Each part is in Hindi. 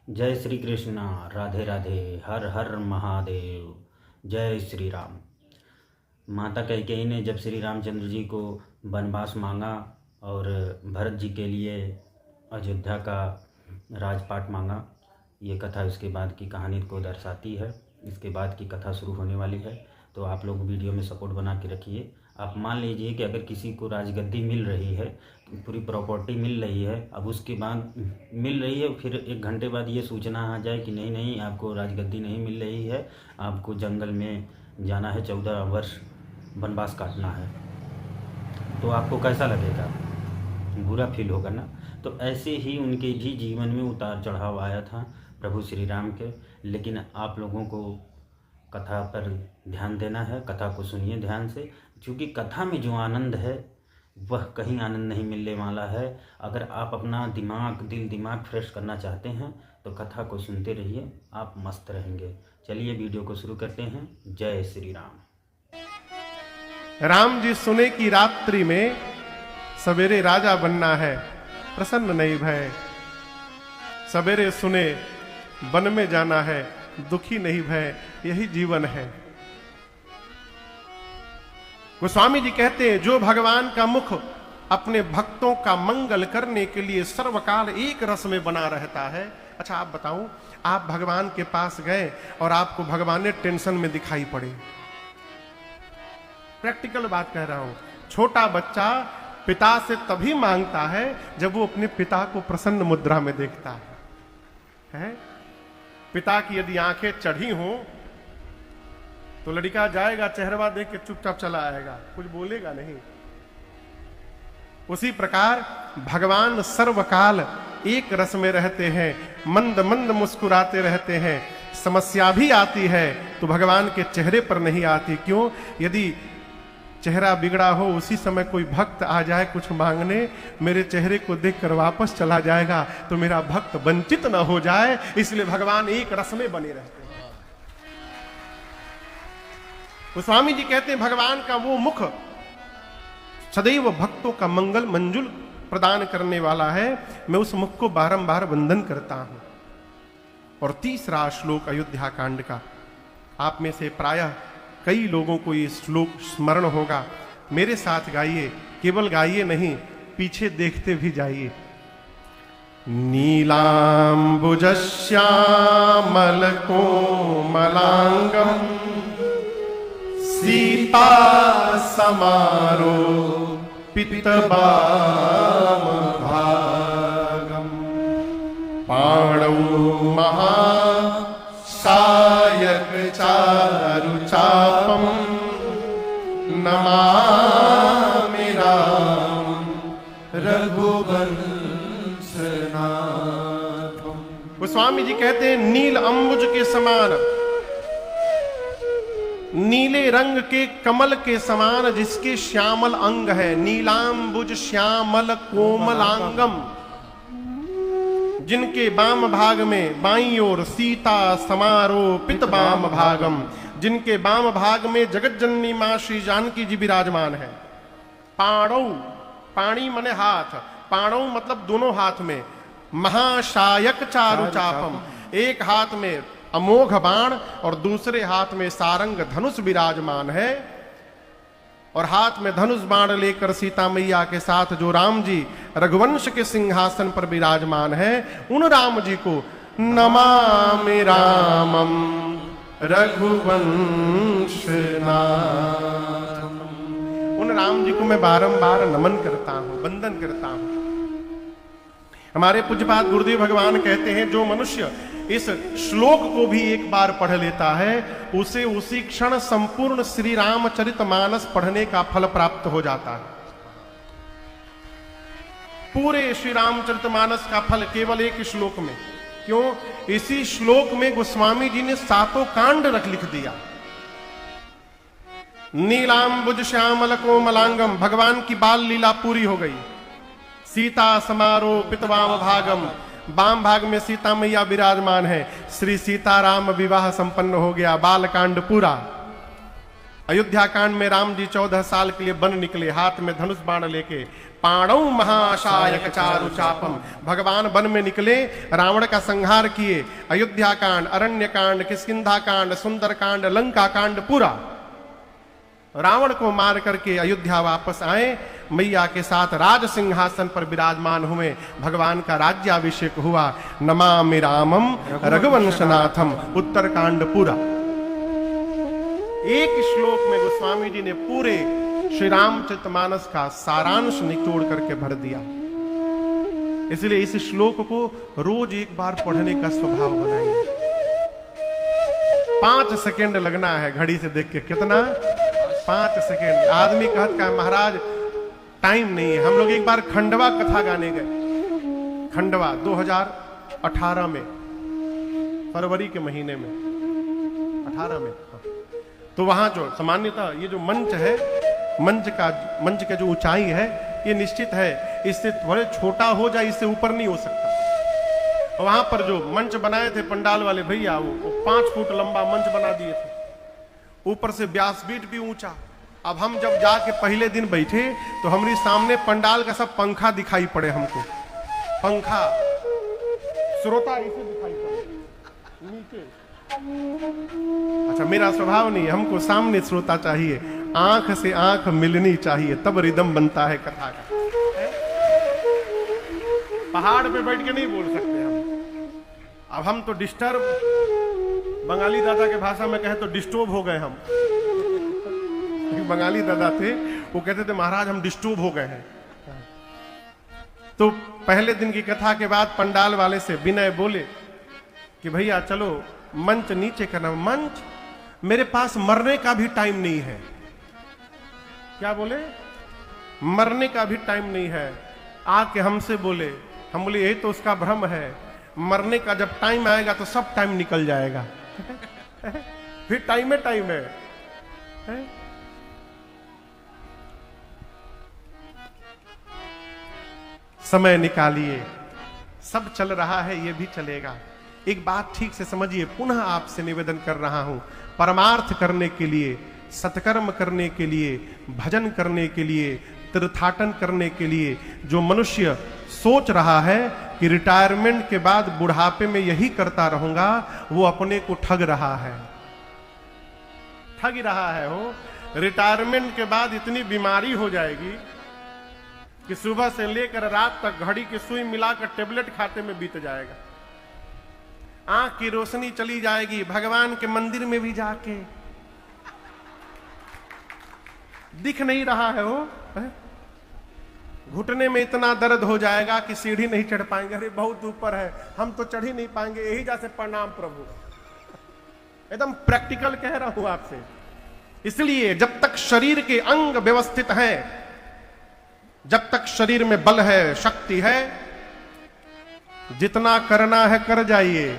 जय श्री कृष्णा, राधे राधे, हर हर महादेव, जय श्री राम। माता कैकेयी ने जब श्री रामचंद्र जी को वनवास मांगा और भरत जी के लिए अयोध्या का राजपाट मांगा, ये कथा इसके बाद की कहानी को दर्शाती है। इसके बाद की कथा शुरू होने वाली है, तो आप लोग वीडियो में सपोर्ट बना के रखिए। आप मान लीजिए कि अगर किसी को राजगद्दी मिल रही है, पूरी प्रॉपर्टी मिल रही है, अब उसके बाद मिल रही है, फिर 1 घंटे बाद ये सूचना आ जाए कि नहीं नहीं आपको राजगद्दी नहीं मिल रही है, आपको जंगल में जाना है, 14 वर्ष वनवास काटना है, तो आपको कैसा लगेगा? बुरा फील होगा ना। तो ऐसे ही उनके भी जीवन में उतार चढ़ाव आया था प्रभु श्री राम के। लेकिन आप लोगों को कथा पर ध्यान देना है, कथा को सुनिए ध्यान से, क्योंकि कथा में जो आनंद है वह कहीं आनंद नहीं मिलने वाला है। अगर आप अपना दिमाग फ्रेश करना चाहते हैं तो कथा को सुनते रहिए, आप मस्त रहेंगे। चलिए वीडियो को शुरू करते हैं। जय श्री राम। राम जी सुने की रात्रि में सवेरे राजा बनना है, प्रसन्न नहीं भय। सवेरे सुने वन में जाना है, दुखी नहीं भय। यही जीवन है। गोस्वामी जी कहते हैं, जो भगवान का मुख अपने भक्तों का मंगल करने के लिए सर्वकाल एक रस में बना रहता है। अच्छा आप बताऊं, आप भगवान के पास गए और आपको भगवान ने टेंशन में दिखाई पड़े। प्रैक्टिकल बात कह रहा हूं। छोटा बच्चा पिता से तभी मांगता है जब वो अपने पिता को प्रसन्न मुद्रा में देखता है? पिता की यदि आंखें चढ़ी हों तो लड़का जाएगा, चेहरा देख के चुपचाप चला आएगा, कुछ बोलेगा नहीं। उसी प्रकार भगवान सर्वकाल एक रस में रहते हैं, मंद मंद मुस्कुराते रहते हैं। समस्या भी आती है तो भगवान के चेहरे पर नहीं आती। क्यों? यदि चेहरा बिगड़ा हो, उसी समय कोई भक्त आ जाए कुछ मांगने, मेरे चेहरे को देखकर वापस चला जाएगा तो मेरा भक्त वंचित न हो जाए, इसलिए भगवान एक रस में बने रहते हैं। गोस्वामी जी कहते हैं, भगवान का वो मुख सदैव भक्तों का मंगल मंजुल प्रदान करने वाला है। मैं उस मुख को बारंबार वंदन करता हूं। और तीसरा श्लोक अयोध्या कांड का, आप में से प्रायः कई लोगों को ये श्लोक स्मरण होगा। मेरे साथ गाइए, केवल गाइए नहीं, पीछे देखते भी जाइए। नीलांबुज श्यामल कोमलांगम सीता समारो पितबाम भागम पाणौ महा सायक चारु चापम नमामि राम रघुवंशनाथम। गोस्वामी जी कहते हैं, नील अंबुज के समान, नीले रंग के कमल के समान जिसके श्यामल अंग है, नीलांबुज श्यामल कोमलांगम, जिनके वाम भाग में बाईं ओर सीता समारोह पित वाम भागम, जिनके वाम भाग में जगत जननी मां श्री जानकी जी विराजमान है। पाणौ, पाणी मने हाथ, पाणौ मतलब दोनों हाथ में, महाशायक चारु चापम, एक हाथ में अमोघ बाण और दूसरे हाथ में सारंग धनुष विराजमान है। और हाथ में धनुष बाण लेकर सीता मैया के साथ जो राम जी रघुवंश के सिंहासन पर विराजमान है, उन राम जी को नमामि रामम रघुवंशनाथम, उन राम जी को मैं बारंबार नमन करता हूं, वंदन करता हूं। हमारे पूज्यपाद गुरुदेव भगवान कहते हैं, जो मनुष्य इस श्लोक को भी एक बार पढ़ लेता है, उसे उसी क्षण संपूर्ण श्री रामचरितमानस पढ़ने का फल प्राप्त हो जाता है। पूरे श्री रामचरितमानस का फल केवल एक श्लोक में। क्यों? इसी श्लोक में गोस्वामी जी ने 7 कांड लिख दिया। नीलांबुज श्यामल कोमलांगम, भगवान की बाल लीला पूरी हो गई। सीता समारोह पितवाम भागम, वाम भाग में सीता मैया विराजमान है, श्री सीताराम विवाह संपन्न हो गया, बाल कांड पूरा। अयोध्या कांड में राम जी 14 साल के लिए वन निकले, हाथ में धनुष बाण लेके। पाणौ महाशायक चारु चापम, भगवान वन में निकले, रावण का संहार किए। अयोध्या कांड, अरण्य कांड, किष्किंधा कांड, सुंदर कांड, लंका कांड पूरा। रावण को मार करके अयोध्या वापस आए, मैया के साथ राज सिंहासन पर विराजमान हुए। भगवान का राज्याभिषेक हुआ। नमामि रामम रघुवंशनाथम, उत्तर कांड पूरा। एक श्लोक में गोस्वामी जी ने पूरे श्री रामचरितमानस का सारांश निचोड़ करके भर दिया। इसलिए इस श्लोक को रोज एक बार पढ़ने का स्वभाव बनाइए। 5 सेकंड लगना है घड़ी से देख के। कितना? 5 सेकंड। आदमी कहता है महाराज टाइम नहीं है। हम लोग एक बार खंडवा कथा गाने गए, खंडवा 2018 में, फरवरी के महीने में, 18 में। तो वहां जो सामान्यतः ये जो मंच है, मंच का जो ऊंचाई है ये निश्चित है, इससे थोड़े छोटा हो जाए, इससे ऊपर नहीं हो सकता। वहां पर जो मंच बनाए थे पंडाल वाले भैया, वो 5 फुट लंबा मंच बना दिए थे, ऊपर से व्यासपीठ भी ऊंचा। अब हम जब जाके पहले दिन बैठे तो हमारे सामने पंडाल का सब पंखा दिखाई पड़े हमको, पंखा, श्रोता ऐसे दिखाई पड़े नीचे। अच्छा, मेरा स्वभाव नहीं है, हमको सामने श्रोता चाहिए, आंख से आंख मिलनी चाहिए, तब रिदम बनता है कथा का। पहाड़ पे बैठ के नहीं बोल सकते हम। अब हम तो डिस्टर्ब, बंगाली दादा के भाषा में कहे तो डिस्टर्ब हो गए हम। बंगाली दादा थे, वो कहते थे महाराज हम डिस्टर्ब हो गए हैं। तो पहले दिन की कथा के बाद पंडाल वाले से विनय बोले कि भैया चलो मंच नीचे करना। मंच, मेरे पास मरने का भी टाइम नहीं है। क्या बोले? मरने का भी टाइम नहीं है। आके हमसे बोले, हम बोले यही तो उसका भ्रम है, मरने का जब टाइम आएगा तो सब टाइम निकल जाएगा। फिर टाइम है। समय निकालिए, सब चल रहा है, ये भी चलेगा। एक बात ठीक से समझिए, पुनः आपसे निवेदन कर रहा हूं, परमार्थ करने के लिए, सत्कर्म करने के लिए, भजन करने के लिए, तीर्थाटन करने के लिए जो मनुष्य सोच रहा है कि रिटायरमेंट के बाद बुढ़ापे में यही करता रहूंगा, वो अपने को ठग रहा है, ठग रहा है। वो रिटायरमेंट के बाद इतनी बीमारी हो जाएगी कि सुबह से लेकर रात तक घड़ी की सुई मिलाकर टेबलेट खाते में बीत जाएगा। आंख की रोशनी चली जाएगी, भगवान के मंदिर में भी जाके दिख नहीं रहा है वो। घुटने में इतना दर्द हो जाएगा कि सीढ़ी नहीं चढ़ पाएंगे। अरे बहुत ऊपर है, हम तो चढ़ ही नहीं पाएंगे, यही जैसे प्रणाम प्रभु। एकदम प्रैक्टिकल कह रहा हूं आपसे। इसलिए जब तक शरीर के अंग व्यवस्थित हैं, जब तक शरीर में बल है, शक्ति है, जितना करना है कर जाइए।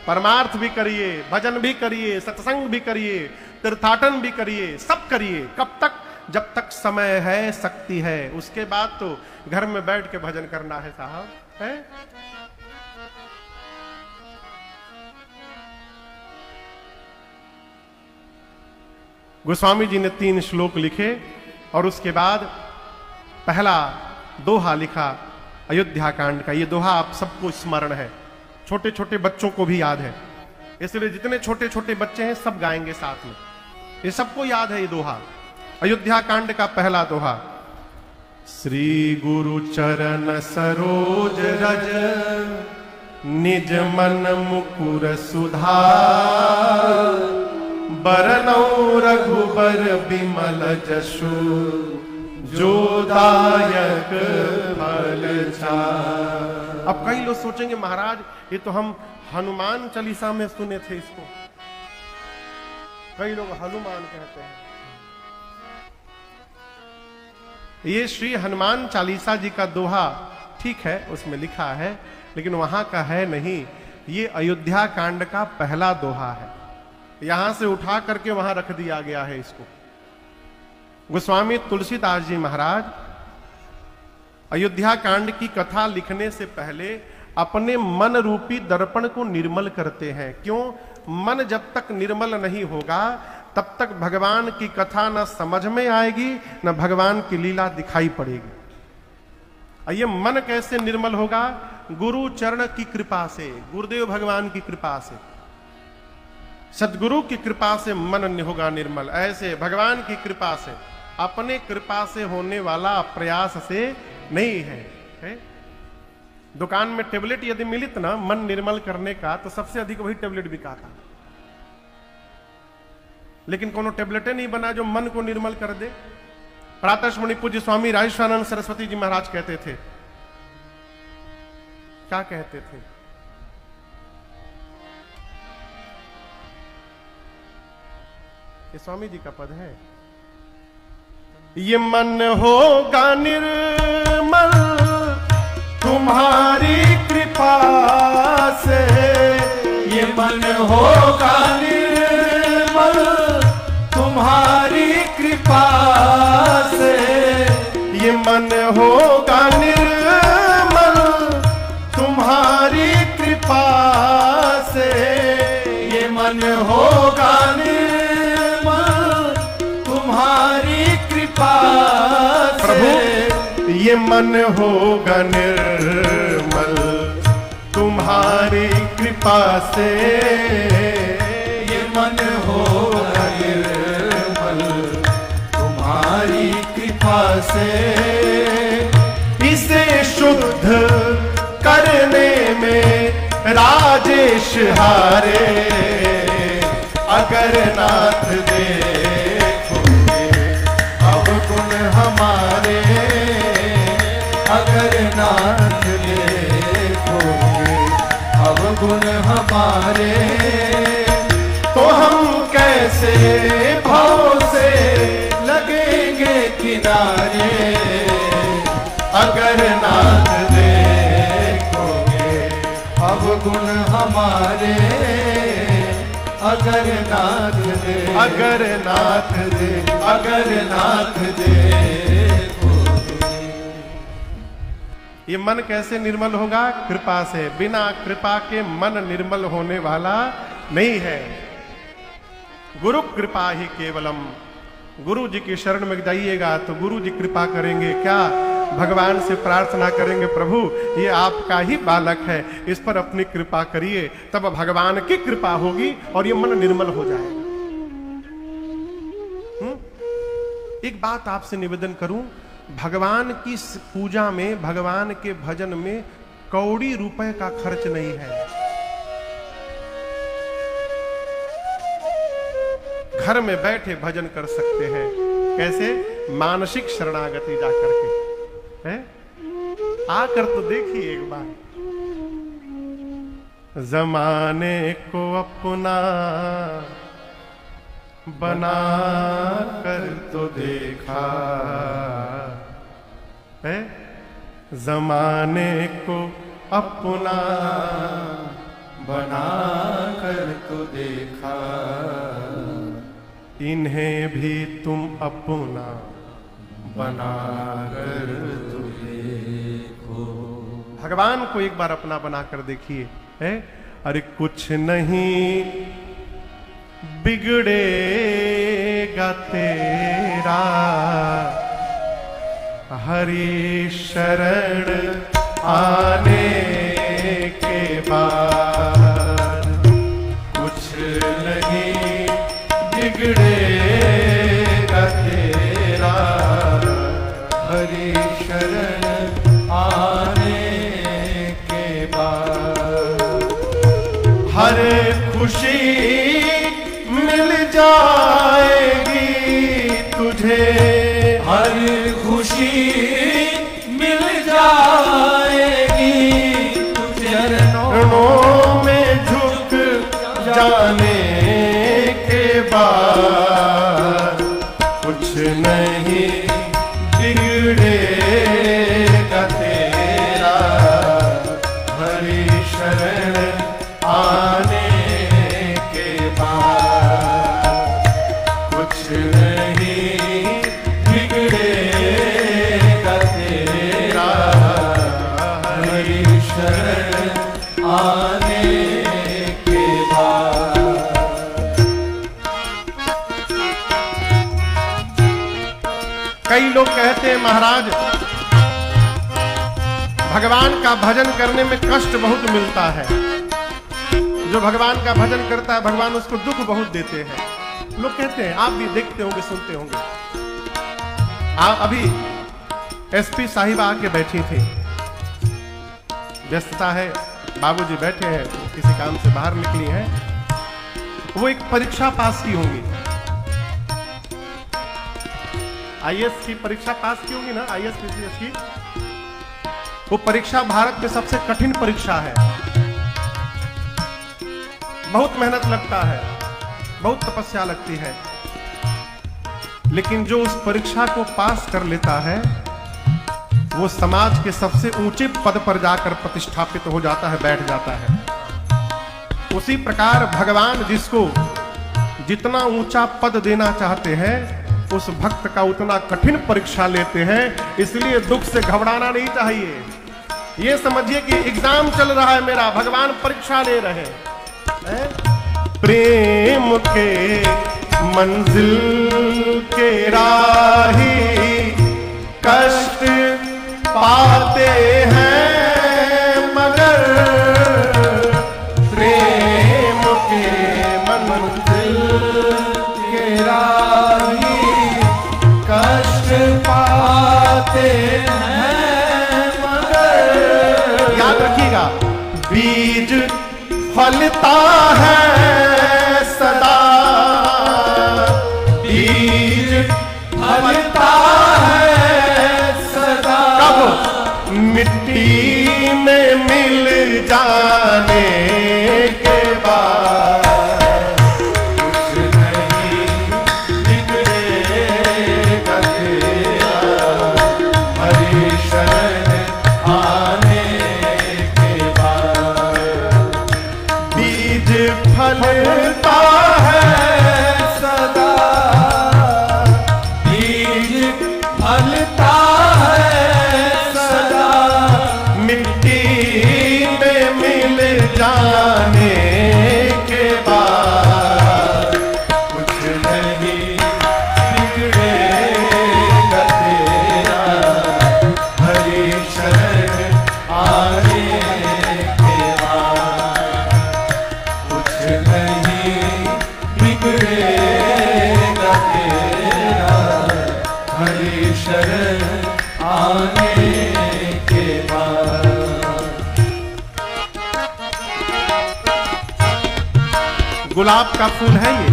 परमार्थ भी करिए, भजन भी करिए, सत्संग भी करिए, तीर्थाटन भी करिए, सब करिए। कब तक? जब तक समय है, शक्ति है। उसके बाद तो घर में बैठ के भजन करना है साहब, है? गोस्वामी जी ने 3 श्लोक लिखे और उसके बाद पहला दोहा लिखा अयोध्या कांड का। ये दोहा आप सबको स्मरण है, छोटे छोटे बच्चों को भी याद है, इसलिए जितने छोटे छोटे बच्चे हैं सब गाएंगे साथ में। ये सबको याद है ये दोहा, अयोध्या कांड का पहला दोहा। श्री गुरु चरण सरोज रज, निज मन मुकुर सुधार, बरनौ रघुबर बिमल जसु, जो दायक फल चार। अब कई लोग सोचेंगे महाराज ये तो हम हनुमान चालीसा में सुने थे इसको, कई लोग हनुमान कहते हैं। ये श्री हनुमान चालीसा जी का दोहा ठीक है, उसमें लिखा है, लेकिन वहां का है नहीं। ये अयोध्या कांड का पहला दोहा है, यहां से उठा करके वहां रख दिया गया है इसको। गोस्वामी तुलसीदास जी महाराज अयोध्या कांड की कथा लिखने से पहले अपने मन रूपी दर्पण को निर्मल करते हैं। क्यों? मन जब तक निर्मल नहीं होगा तब तक भगवान की कथा न समझ में आएगी, न भगवान की लीला दिखाई पड़ेगी। ये मन कैसे निर्मल होगा? गुरु चरण की कृपा से, गुरुदेव भगवान की कृपा से, सदगुरु की कृपा से मन होगा निर्मल। ऐसे भगवान की कृपा से, अपने कृपा से होने वाला प्रयास से नहीं है। दुकान में टेबलेट यदि मिलित ना मन निर्मल करने का, तो सबसे अधिक वही टेबलेट बिका था। लेकिन कोनो टेबलेटे नहीं बना जो मन को निर्मल कर दे। प्रातःस्मरणीय पूज्य स्वामी राजेश्वरानंद सरस्वती जी महाराज कहते थे, क्या कहते थे? ये स्वामी जी का पद है। ये मन होगा निर्मल तुम्हारी कृपा से, ये मन होगा निर्मल तुम्हारी कृपा से, ये मन होगा निर्मल तुम्हारी कृपा से, ये मन होगा निर्मल तुम्हारी कृपा से। प्रभु ये मन होगा निर्मल तुम्हारी कृपा से, ये मन होगा निर्मल तुम्हारी कृपा से। इसे शुद्ध करने में राजेश हारे, अगर नाथ देखोगे अब गुण हमारे, अगर नाथ देखोगे अब गुण हमारे, तो हम कैसे भाव से लगेंगे किनारे। अगर नाथ देखोगे अब गुण हमारे, अगर नाथ दे, अगर नाथ दे, अगर नाथ देखोगे। ये मन कैसे निर्मल होगा? कृपा से। बिना कृपा के मन निर्मल होने वाला नहीं है। गुरु कृपा ही केवलम। गुरु जी की शरण में जाइएगा तो गुरु जी कृपा करेंगे। क्या? भगवान से प्रार्थना करेंगे, प्रभु ये आपका ही बालक है, इस पर अपनी कृपा करिए। तब भगवान की कृपा होगी और ये मन निर्मल हो जाएगा। एक बात आपसे निवेदन करूं, भगवान की पूजा में, भगवान के भजन में कौड़ी रुपए का खर्च नहीं है। घर में बैठे भजन कर सकते हैं। कैसे? मानसिक शरणागति जाकर के है? आकर तो देखिए एक बार। जमाने को अपना बना कर तो देखा है, जमाने को अपना बना कर तो देखा, इन्हें भी तुम अपना बना कर तो देखो। भगवान को एक बार अपना बनाकर देखिए है। अरे कुछ नहीं बिगड़ेगा तेरा, हरि शरण आने के बाद। कुछ नहीं बिगड़ेगा तेरा, हरि शरण आने के बाद। हर खुशी मिल जाएगी तुझे, हर खुशी मिल जाएगी तुझे। चरणों में झुक जाने के बाद। कुछ नहीं बिगड़ेगा तेरा, हरि शरण आने के बाद। कुछ नहीं बिगड़ेगा तेरा, हरि शरण आने के बाद। कई लोग कहते हैं महाराज भगवान का भजन करने में कष्ट बहुत मिलता है, जो भगवान का भजन करता है भगवान उसको दुख बहुत देते हैं। लोग कहते हैं, आप भी देखते होंगे सुनते होंगे। अभी एसपी साहिबा आके बैठी थी, व्यस्तता है, बाबूजी बैठे हैं, किसी काम से बाहर निकली हैं, वो एक परीक्षा पास की होंगी, आईएएस की परीक्षा पास की होंगी ना, आईएएस पीसीएस की। वो परीक्षा भारत में सबसे कठिन परीक्षा है, बहुत मेहनत लगता है, बहुत तपस्या लगती है, लेकिन जो उस परीक्षा को पास कर लेता है वो समाज के सबसे ऊंचे पद पर जाकर प्रतिष्ठापित हो जाता है, बैठ जाता है। उसी प्रकार भगवान जिसको जितना ऊंचा पद देना चाहते हैं उस भक्त का उतना कठिन परीक्षा लेते हैं। इसलिए दुख से घबराना नहीं चाहिए, ये समझिए कि एग्जाम चल रहा है मेरा, भगवान परीक्षा ले रहे हैं। प्रेम के मंजिल के राही कष्ट पाते हैं मगर प्रेम के मंजिल के राही कष्ट पाते हैं मगर। याद रखिएगा, बीज फलता है सदा, बीज फलता है सदा, कब मिट्टी में मिल जाने के बाद कुछ नहीं बिगड़ेगा तेरा, हरि शरण आने के बाद। बीज फलता है सदा, बीज फलता है सदा, मिट्टी में मिल जाने के बाद कुछ नहीं बिगड़ेगा तेरा, हरि शरण आने के बाद कुछ नहीं बिगड़ेगा तेरा, हरि शरण आने के बाद। गुलाब का फूल है ये,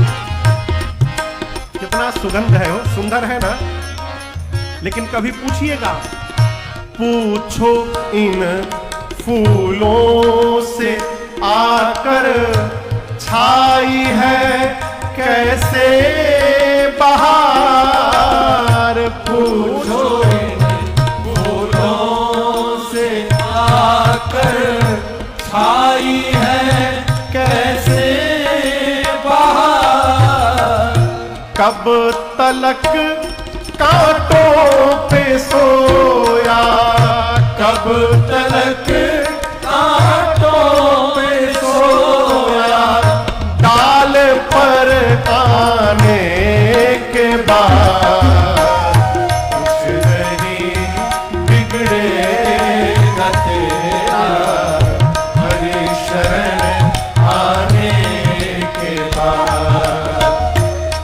कितना सुगंध है, वो सुंदर है ना, लेकिन कभी पूछिएगा, पूछो इन फूलों से आकर छाई है कैसे बहार, पूछो इन फूलों से आकर छाई है कैसे बहार, कब तलक कांटों पे सोया, कब तलक कांटों पे सोया, डाल पर आने के बाद कुछ नहीं बिगड़ेगा तेरा, हरि शरण आने के बाद।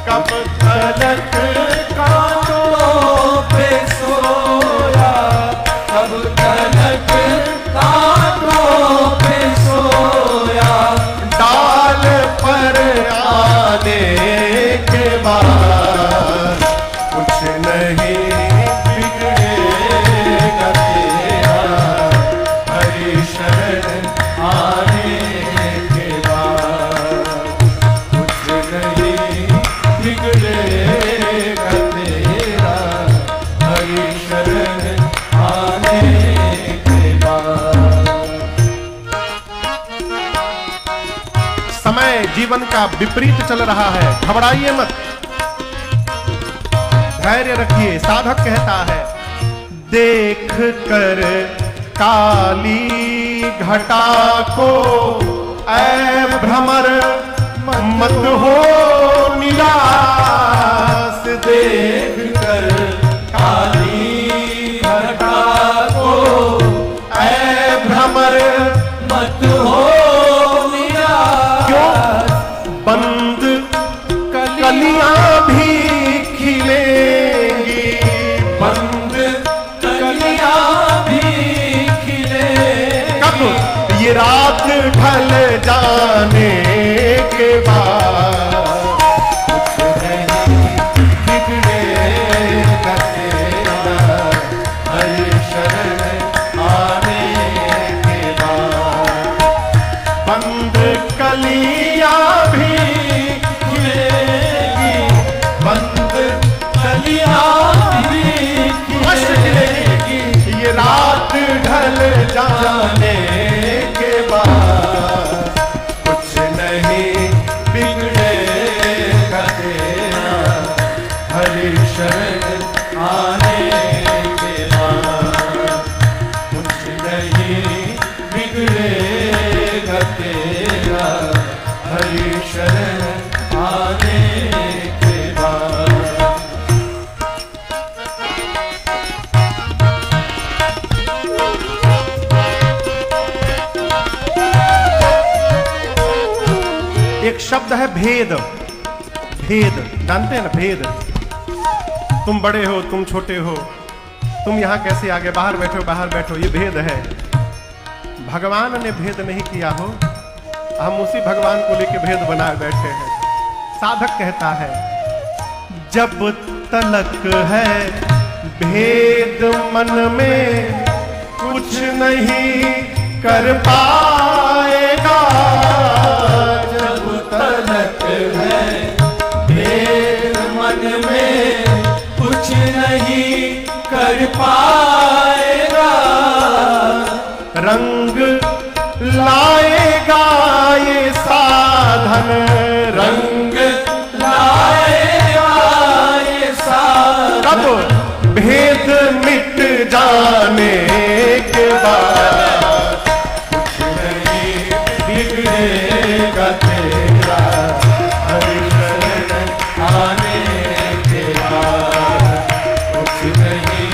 कब तलक कांटों पे सोया, कब तलक कांटों पे सोया, डाल पर आने के बाद कुछ नहीं बिगड़ेगा तेरा, हरि शरण आने के बाद कुछ नहीं बिगड़ेगा तेरा, हरि शरण आने के बाद। समय जीवन का विपरीत चल रहा है, घबराइए मत, धैर्य रखिए। साधक कहता है, देख कर काली घटा को ऐ भ्रमर मत हो निराश, देख कर बंद कलियां भी खिलेगी, बंद कलियां भी खिलेगी, ये रात ढल जाने के बाद कुछ नहीं बिगड़ेगा तेरा, हरि शरण आने के बाद कुछ नहीं बिगड़ेगा तेरा, हरि शरण आने के बाद। एक शब्द है भेद। भेद जानते हैं ना, भेद। तुम बड़े हो, तुम छोटे हो, तुम यहां कैसे आगे, बाहर बैठो बाहर बैठो, ये भेद है। भगवान ने भेद नहीं किया हो, हम उसी भगवान को लेके भेद बनाए बैठे हैं। साधक कहता है जब तलक है भेद मन में, कुछ नहीं कर पाएगा। जब तलक है भेद मन में, कुछ नहीं कर पाएगा। रंग लाएगा ये साधन, रंग लाएगा ये साधन, तब भेद मिट जाने के बाद कुछ नहीं बिगड़ेगा तेरा, हरि शरण आने के बाद कुछ नहीं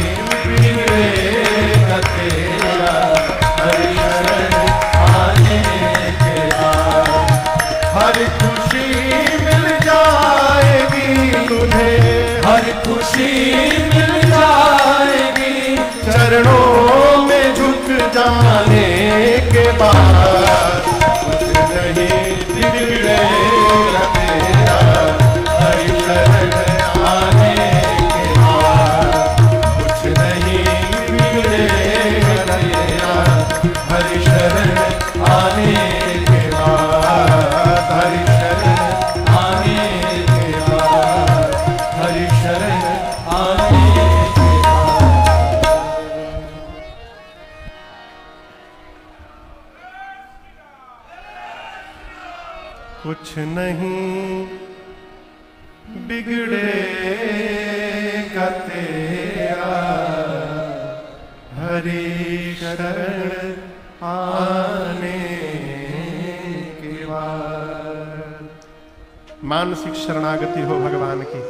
बिगड़ेगा तेरा, हरि शरण आने के बाद। हर खुशी मिल जाएगी तुझे, हर खुशी मिल जाएगी, चरणों में झुक जाने के बाद कुछ नहीं बिगड़ेगा तेरा, हरि शरण आने के बाद कुछ नहीं बिगड़ेगा तेरा, हरि शरण आने के बाद, हरि शरण आने के बाद, हरि शरण आने के बाद। कुछ नहीं बिगड़ेगा तेरा, हरि शरण आने के बाद। मानसिक शरणागति हो भगवान की,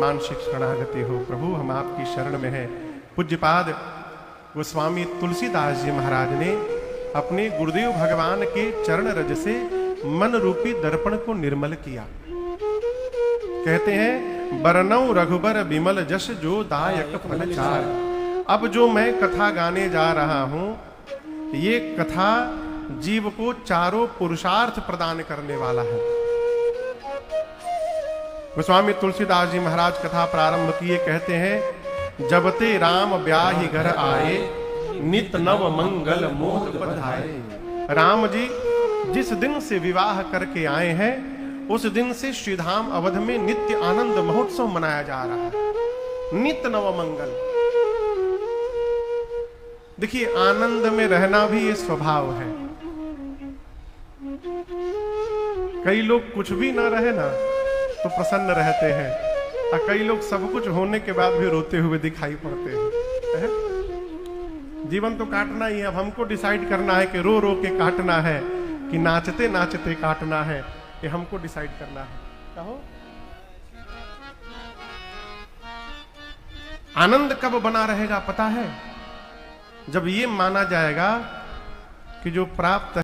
मानसिक शरणागति हो। प्रभु हम आपकी शरण में हैं। पूज्यपाद गोस्वामी तुलसीदास जी महाराज ने अपने गुरुदेव भगवान के चरण रज से मन रूपी दर्पण को निर्मल किया। कहते हैं बरनौ रघुबर विमल जस जो दायक फल चार। अब जो मैं कथा गाने जा रहा हूं, ये कथा जीव को चारों पुरुषार्थ प्रदान करने वाला है। गोस्वामी तुलसीदास जी महाराज कथा प्रारंभ किए, कहते हैं जब ते राम ब्याहि घर आए, नित नव मंगल मोद बधाए। राम जी जिस दिन से विवाह करके आए हैं, उस दिन से श्रीधाम अवध में नित्य आनंद महोत्सव मनाया जा रहा है। नित्य नव मंगल। देखिए आनंद में रहना भी ये स्वभाव है। कई लोग कुछ भी ना रहे ना तो प्रसन्न रहते हैं, और कई लोग सब कुछ होने के बाद भी रोते हुए दिखाई पड़ते हैं। जीवन तो काटना ही है। अब हमको डिसाइड करना है कि रो रो के काटना है कि नाचते नाचते काटना है, ये हमको डिसाइड करना है। कहो आनंद कब बना रहेगा पता है? जब ये माना जाएगा कि जो प्राप्त